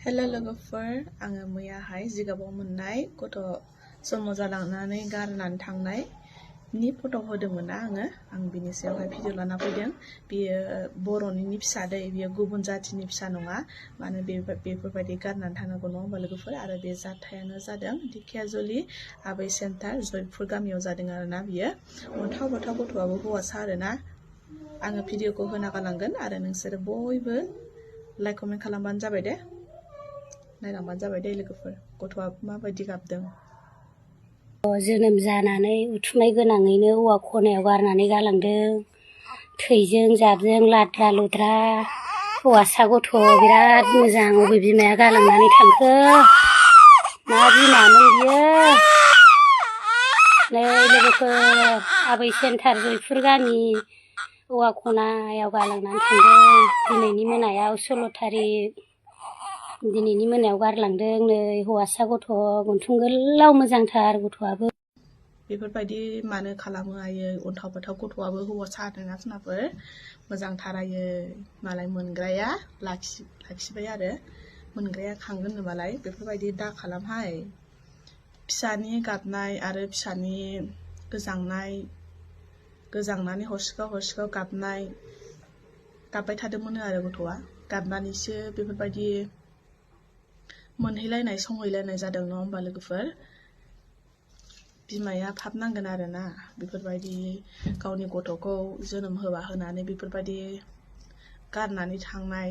हेल' लोगोफोर, आङो मैयाहाय जिगाबाव मोननाय गथ' जन्म जालांनानै गारनानै थांनायनि फट' होदोंमोन ना आं बिनि सायावहाय भिडिअ लाना फैदों। बियो बर'निनि फिसा दै, बियो गुबुन जाथिनि फिसा नङा। मानो बेफोरबायदि गारनानै थांनांगौ नङा होमबा लोगोफोर? आरो बे जाथायानो जादों दिखियाजुलि आबै सेन्टार जयपुर गामियाव जादों आरोना। बियो अन्थाव बाथाव गथ'आबो हौवासा आरोना। आङो भिडिअखौ होना गालांगोन आरो नोंसोरो बयबो लाइक कमेन्ट खालामबानो जाबाय दे। नायलांबानो जाबाय दे लोगोफोर, गथ'आ माबायदि गाबदों। जोनोम जानानै उथुमाय गोनाङैनो औवा खनायाव गारनानै गालांदों। थैजों जाबजों लाद्रा लुद्रा। हौवासा गथ' बिराद मोजां। अबे बिमाया गालांनानै थांखो? मा बिमामोन बियो? नै लोगोफोर, आबै सेन्टार जयपुर गामि औवा खनायाव गालांनानै थांदों। दिनैनि मोनायाव 16 थारिख। दिनैनि मोनायाव गारलांदों। नै हौवासा गथ', गन्थं गोलाव, मोजांथार गथ'आबो। बेफोरबायदि मानो खालामो आयै? अन्थाव बाथाव गथ'आबो हौवासा आरोना जोंनाफोर। मोजांथार आयै। मालाय मोनग्राया लाखिबाय आरो मोनग्राया खांगोन मालाय। बेफोरबायदि दा खालामहाय। फिसानि गाबनाय आरो फिसानि गोजांनानै हरसिखाव गाबबाय थादोंमोन आरो गथ'आ। गाबनानैसो बेफोरबायदि मोनहैलायनाय संहैलायनाय जादों नङा होमबा लोगोफोर? बिमाया फाब नांगोन आरोना। बेफोरबायदि गावनि गथ'खौ जोनोम होनानै बेफोरबायदि गारनानै थांनाय